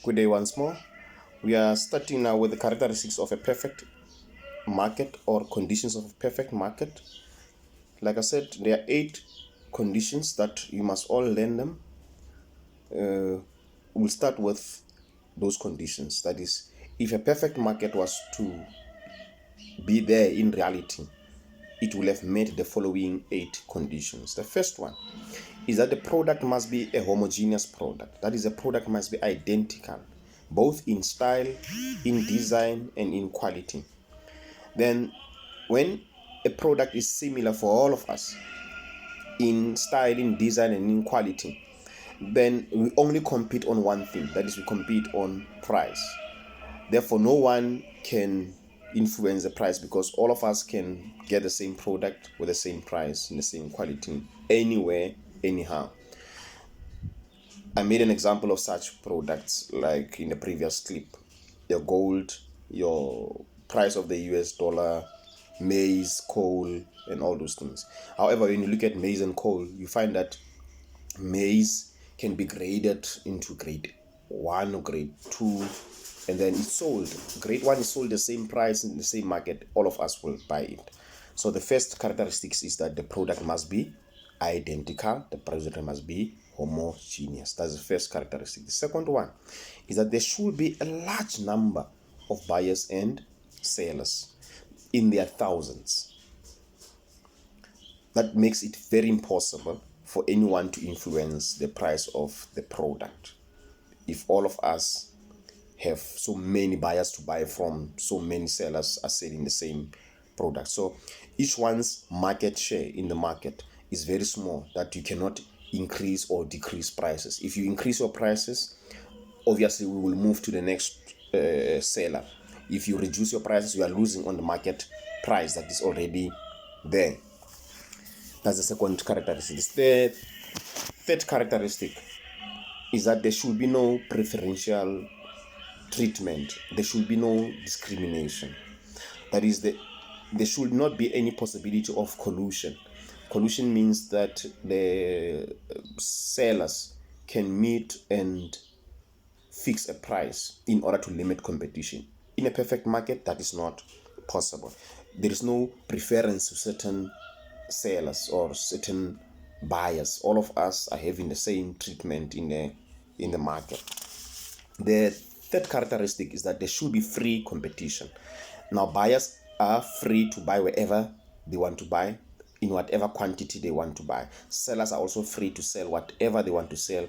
Good day once more. We are starting now with the characteristics of a perfect market or conditions of a perfect market. Like I said, there are 8 conditions that you must all learn them. We'll start with those conditions. That is, if a perfect market was to be there in reality, it will have met the following 8 conditions. The first one is that the product must be a homogeneous product. That is, a product must be identical, both in style, in design, and in quality. Then, when a product is similar for all of us in style, in design, and in quality, then we only compete on one thing. That is, we compete on price. Therefore, no one can influence the price because all of us can get the same product with the same price and the same quality anywhere, anyhow. I made an example of such products like in the previous clip. Your gold, your price of the US dollar, maize, coal, and all those things. However, when you look at maize and coal, you find that maize can be graded into grade 1 or grade 2, and then it's sold. Grade 1 is sold the same price in the same market. All of us will buy it. So the first characteristics is that the product must be identical. The product must be homogeneous. That's the first characteristic. The second one is that there should be a large number of buyers and sellers in their thousands. That makes it very impossible for anyone to influence the price of the product. If all of us have so many buyers to buy from, so many sellers are selling the same product. So each one's market share in the market is very small, that you cannot increase or decrease prices. If you increase your prices, obviously we will move to the next seller. If you reduce your prices, you are losing on the market price that is already there. That's the second characteristic. The third characteristic is that there should be no preferential treatment. There should be no discrimination. That is, there should not be any possibility of collusion. Collusion means that the sellers can meet and fix a price in order to limit competition. In a perfect market, that is not possible. There is no preference to certain sellers or certain buyers. All of us are having the same treatment in the market. The third characteristic is that there should be free competition. Now, buyers are free to buy wherever they want to buy, in whatever quantity they want to buy. Sellers are also free to sell whatever they want to sell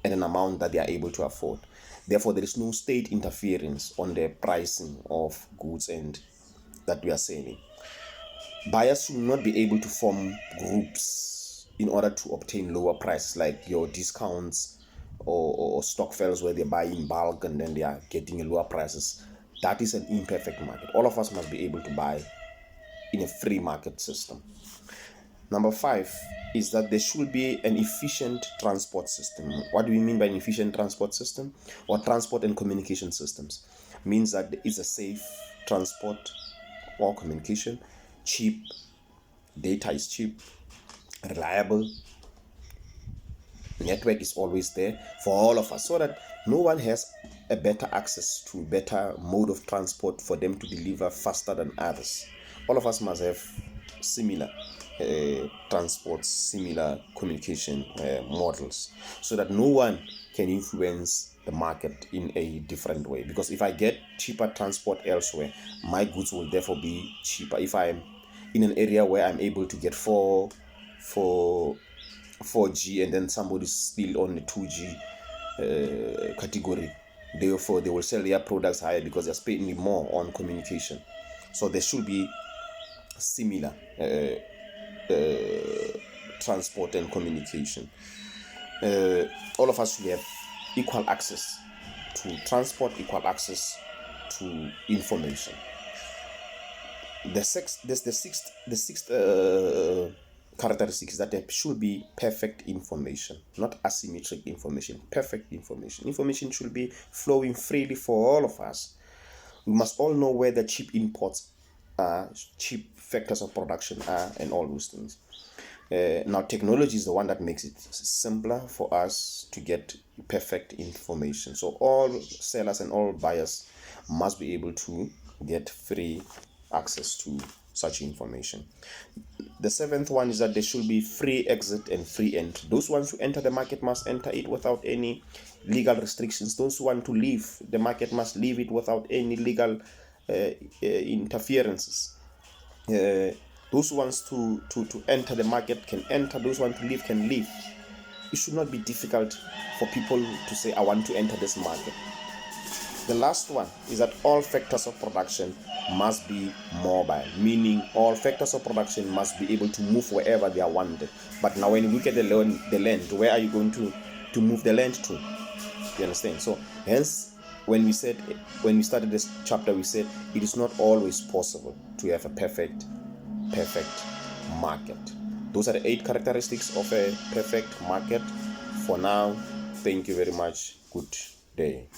at an amount that they are able to afford. Therefore, there is no state interference on the pricing of goods and that we are selling. Buyers should not be able to form groups in order to obtain lower prices, like your discounts or stock fails where they buy in bulk and then they are getting lower prices. That is an imperfect market. All of us must be able to buy in a free market system. Number 5 is that there should be an efficient transport system. What do we mean by an efficient transport system? Or transport and communication systems means that there is a safe transport or communication, cheap, data is cheap, reliable, network is always there for all of us, so that no one has a better access to better mode of transport for them to deliver faster than others. All of us must have similar transports, similar communication models, so that no one can influence the market in a different way. Because if I get cheaper transport elsewhere, my goods will therefore be cheaper. If I'm in an area where I'm able to get 4G and then somebody's still on the 2G category, therefore they will sell their products higher because they're spending more on communication. So there should be similar transport and communication. All of us should have equal access to transport, equal access to information. The sixth characteristic is that there should be perfect information, not asymmetric information. Perfect information. Information should be flowing freely for all of us. We must all know where the cheap imports are, cheap factors of production are, and all those things. Now, technology is the one that makes it simpler for us to get perfect information. So all sellers and all buyers must be able to get free access to such information. The seventh one is that there should be free exit and free entry. Those ones who enter the market must enter it without any legal restrictions. Those who want to leave the market must leave it without any legal interferences. Those who want to enter the market can enter. Those who want to leave can leave. It should not be difficult for people to say, I want to enter this market. The last one is that all factors of production must be mobile, meaning all factors of production must be able to move wherever they are wanted. But now when you look at the land, where are you going to move the land to? You understand? So hence, when we started this chapter, we said it is not always possible to have a perfect market. Those are the 8 characteristics of a perfect market. For now, thank you very much. Good day.